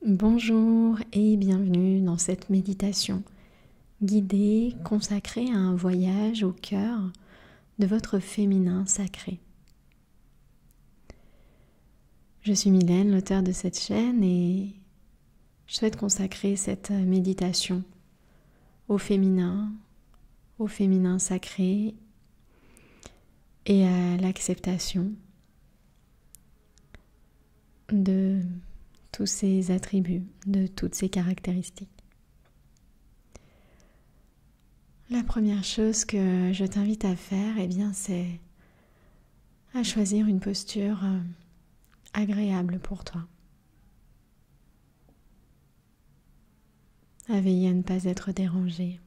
Bonjour et bienvenue dans cette méditation guidée consacrée à un voyage au cœur de votre féminin sacré. Je suis Mylène, l'auteure de cette chaîne, et je souhaite consacrer cette méditation au féminin sacré et à l'acceptation de tous ces attributs, de toutes ces caractéristiques. La première chose que je t'invite à faire, c'est à choisir une posture agréable pour toi. À veiller à ne pas être dérangé.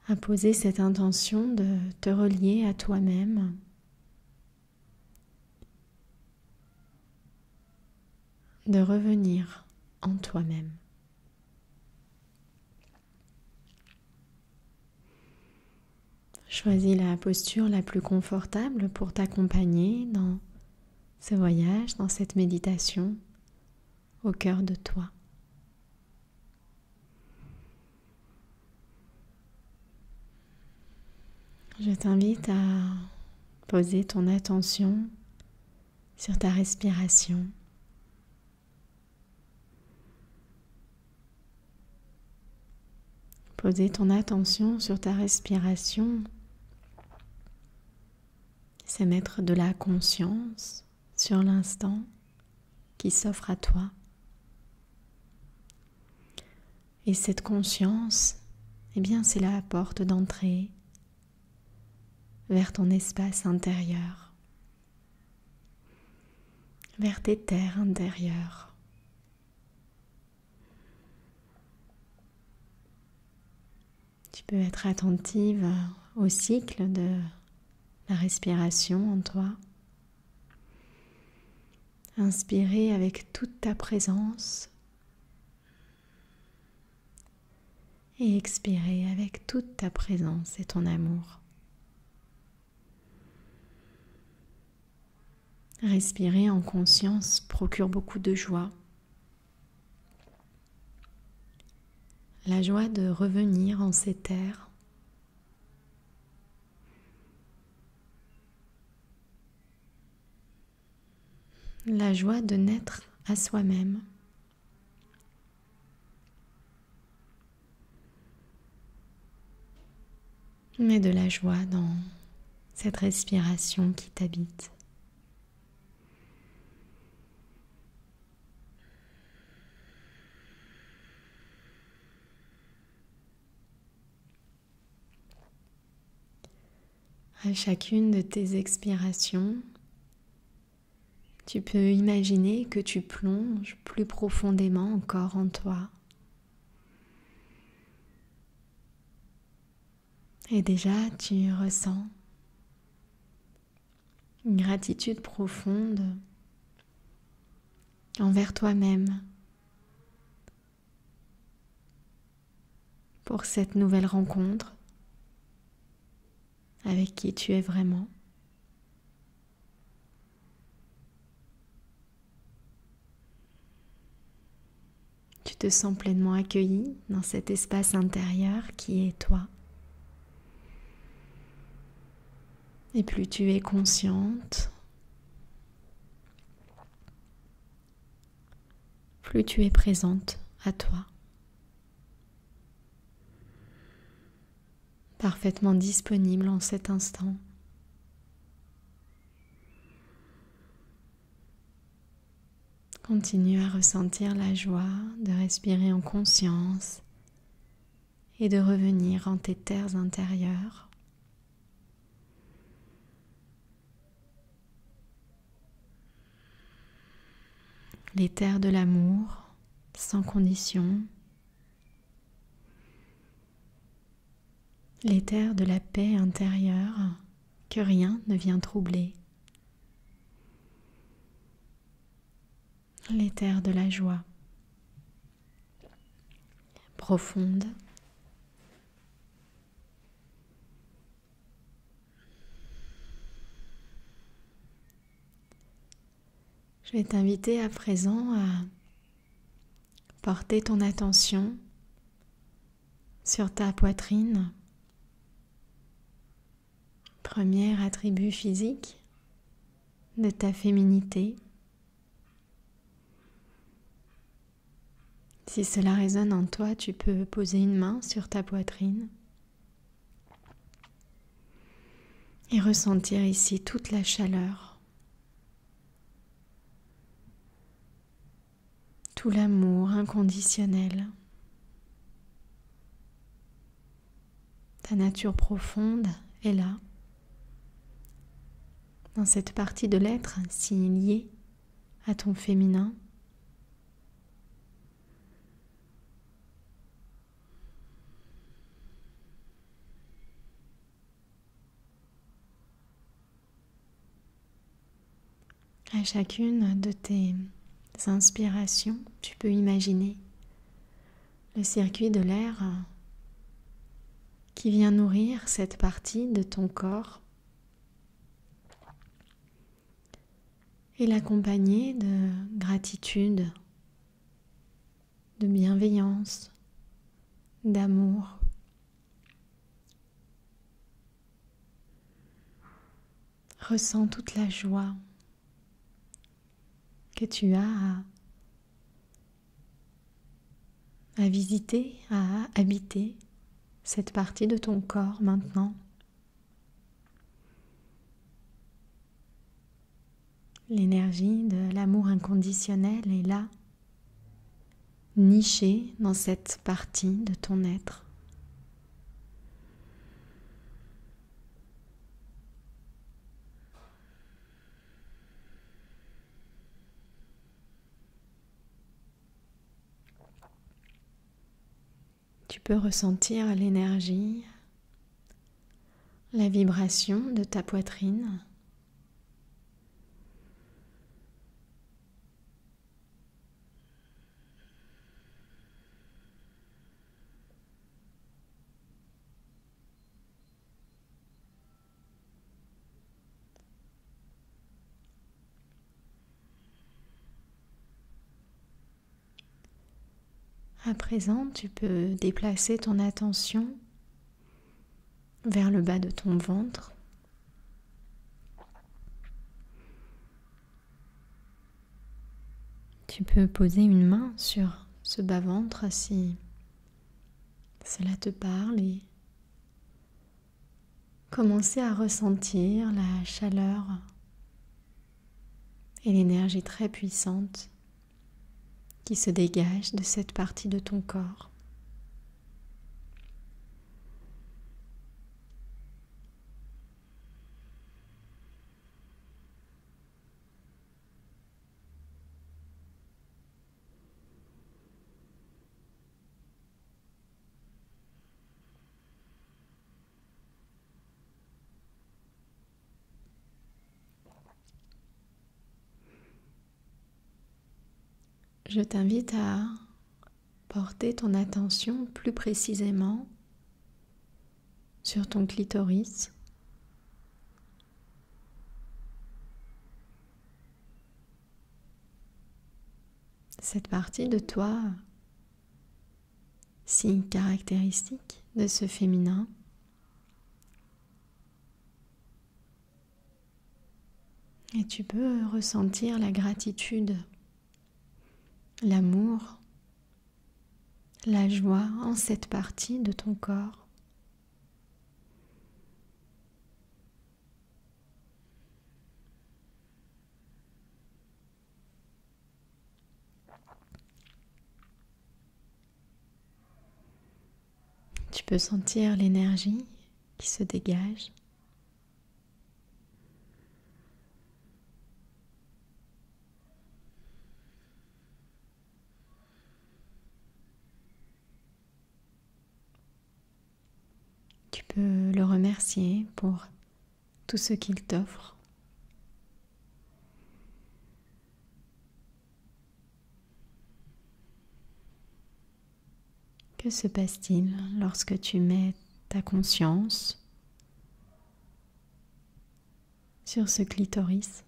À poser cette intention de te relier à toi-même. De revenir en toi-même. Choisis la posture la plus confortable pour t'accompagner dans ce voyage, dans cette méditation au cœur de toi. Je t'invite à poser ton attention sur ta respiration. Poser ton attention sur ta respiration, c'est mettre de la conscience sur l'instant qui s'offre à toi. Et cette conscience, c'est la porte d'entrée vers ton espace intérieur, vers tes terres intérieures. Tu peux être attentive au cycle de la respiration en toi. Inspirer avec toute ta présence et expirer avec toute ta présence et ton amour. Respirer en conscience procure beaucoup de joie. La joie de revenir en ces terres. La joie de naître à soi-même. Mais de la joie dans cette respiration qui t'habite. À chacune de tes expirations, tu peux imaginer que tu plonges plus profondément encore en toi. Et déjà, tu ressens une gratitude profonde envers toi-même pour cette nouvelle rencontre avec qui tu es vraiment. Tu te sens pleinement accueilli dans cet espace intérieur qui est toi. Et plus tu es consciente, plus tu es présente à toi. Parfaitement disponible en cet instant. Continue à ressentir la joie de respirer en conscience et de revenir en tes terres intérieures. Les terres de l'amour, sans condition. Les terres de la paix intérieure, que rien ne vient troubler. Les terres de la joie, profonde. Je vais t'inviter à présent à porter ton attention sur ta poitrine, premier attribut physique de ta féminité. Si cela résonne en toi, tu peux poser une main sur ta poitrine et ressentir ici toute la chaleur, tout l'amour inconditionnel. Ta nature profonde est là, dans cette partie de l'être si liée à ton féminin. À chacune de tes inspirations, tu peux imaginer le circuit de l'air qui vient nourrir cette partie de ton corps et l'accompagner de gratitude, de bienveillance, d'amour. Ressens toute la joie que tu as à visiter, à habiter cette partie de ton corps maintenant. L'énergie de l'amour inconditionnel est là, nichée dans cette partie de ton être. Tu peux ressentir l'énergie, la vibration de ta poitrine. À présent, tu peux déplacer ton attention vers le bas de ton ventre. Tu peux poser une main sur ce bas-ventre si cela te parle et commencer à ressentir la chaleur et l'énergie très puissante qui se dégage de cette partie de ton corps. Je t'invite à porter ton attention plus précisément sur ton clitoris. Cette partie de toi si caractéristique de ce féminin. Et tu peux ressentir la gratitude, l'amour, la joie en cette partie de ton corps. Tu peux sentir l'énergie qui se dégage. Tu peux le remercier pour tout ce qu'il t'offre. Que se passe-t-il lorsque tu mets ta conscience sur ce clitoris?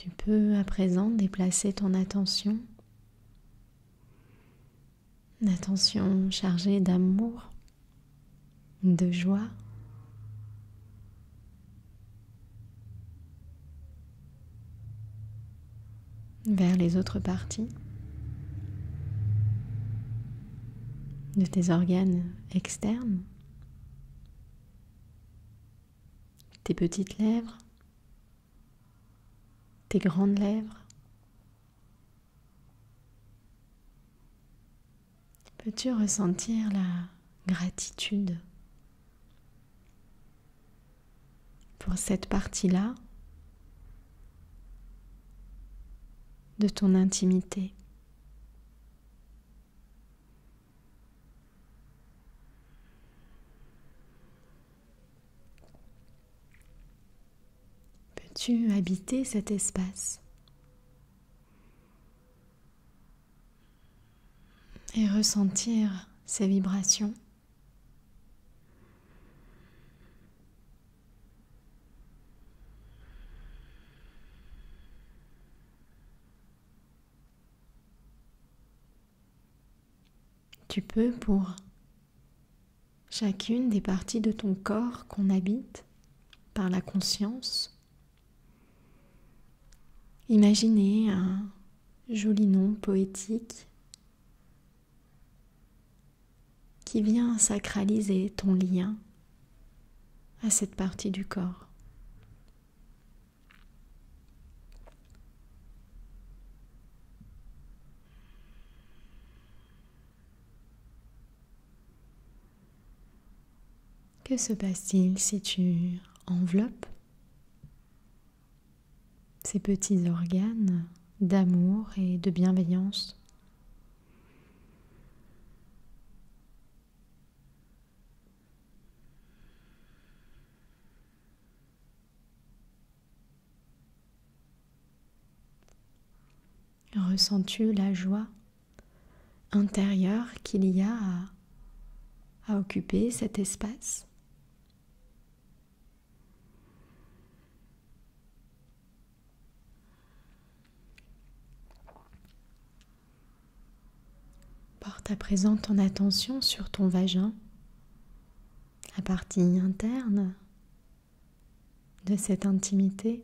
Tu peux à présent déplacer ton attention, une attention chargée d'amour, de joie, vers les autres parties de tes organes externes, tes petites lèvres, tes grandes lèvres. Peux-tu ressentir la gratitude pour cette partie-là de ton intimité? Peux-tu habiter cet espace et ressentir ces vibrations? Tu peux, pour chacune des parties de ton corps qu'on habite par la conscience, imaginer un joli nom poétique qui vient sacraliser ton lien à cette partie du corps. Que se passe-t-il si tu enveloppes ces petits organes d'amour et de bienveillance? Ressens-tu la joie intérieure qu'il y a à occuper cet espace? Porte à présent ton attention sur ton vagin, la partie interne de cette intimité.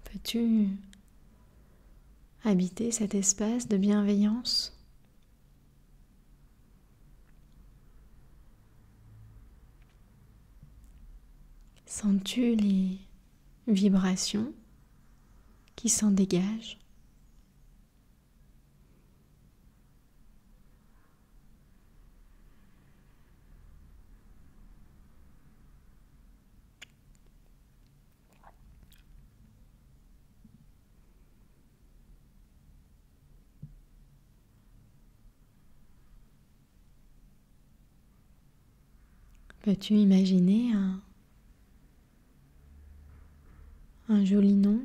Peux-tu habiter cet espace de bienveillance? Sens-tu les vibrations qui s'en dégagent? Peux-tu imaginer un joli nom,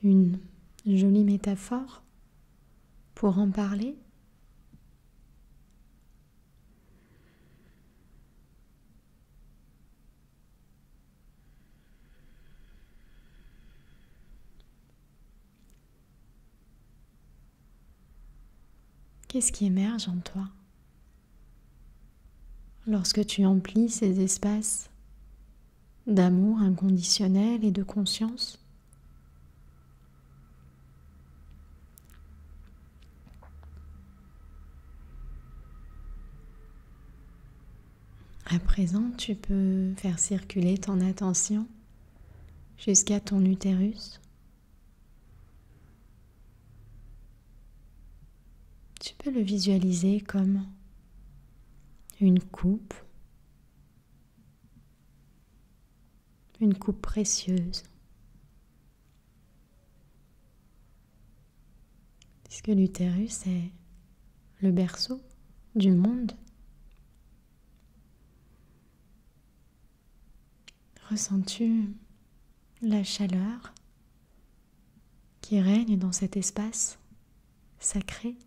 une jolie métaphore pour en parler? Qu'est-ce qui émerge en toi lorsque tu emplis ces espaces d'amour inconditionnel et de conscience? À présent, tu peux faire circuler ton attention jusqu'à ton utérus. Tu peux le visualiser comme une coupe précieuse. Puisque l'utérus est le berceau du monde. Ressens-tu la chaleur qui règne dans cet espace sacré?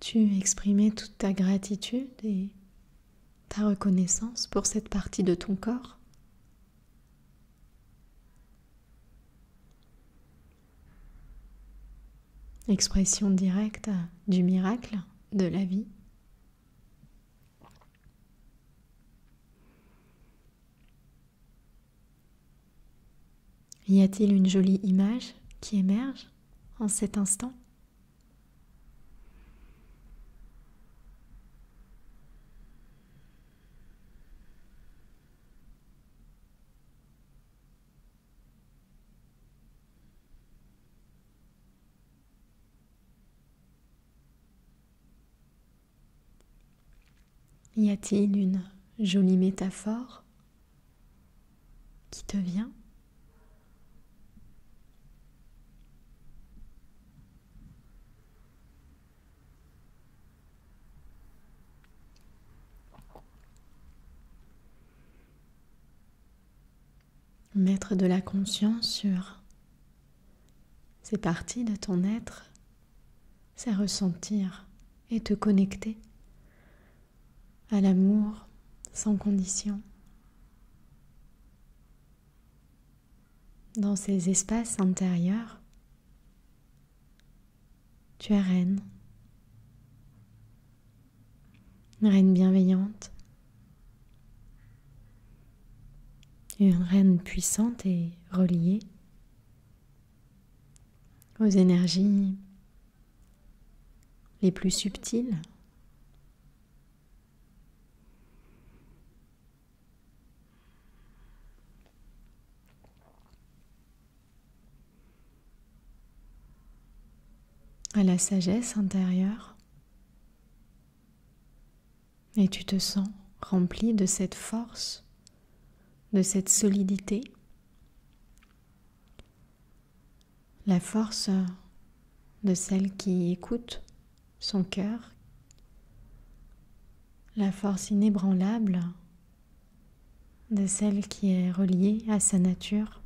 Peux-tu exprimer toute ta gratitude et ta reconnaissance pour cette partie de ton corps? Expression directe du miracle de la vie. Y a-t-il une jolie image qui émerge en cet instant? Y a-t-il une jolie métaphore qui te vient? Mettre de la conscience sur ces parties de ton être, c'est ressentir et te connecter à l'amour sans condition. Dans ces espaces intérieurs, tu es reine bienveillante, une reine puissante et reliée aux énergies les plus subtiles. À la sagesse intérieure, et tu te sens rempli de cette force, de cette solidité, la force de celle qui écoute son cœur, la force inébranlable de celle qui est reliée à sa nature.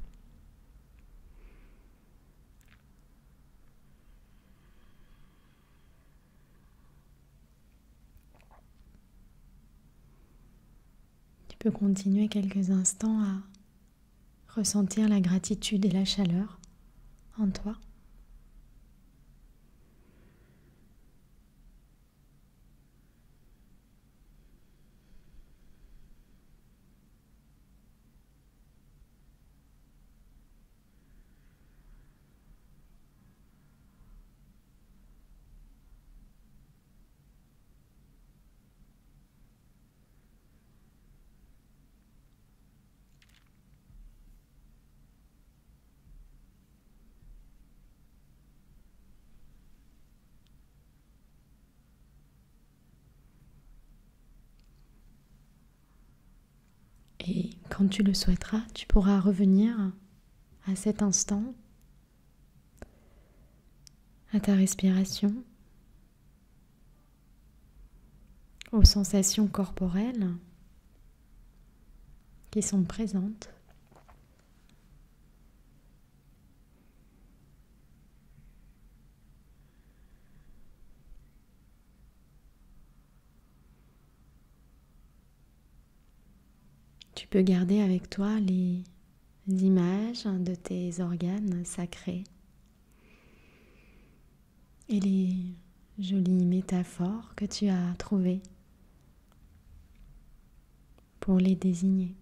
Tu peux continuer quelques instants à ressentir la gratitude et la chaleur en toi. Et quand tu le souhaiteras, tu pourras revenir à cet instant, à ta respiration, aux sensations corporelles qui sont présentes. Tu peux garder avec toi les images de tes organes sacrés et les jolies métaphores que tu as trouvées pour les désigner.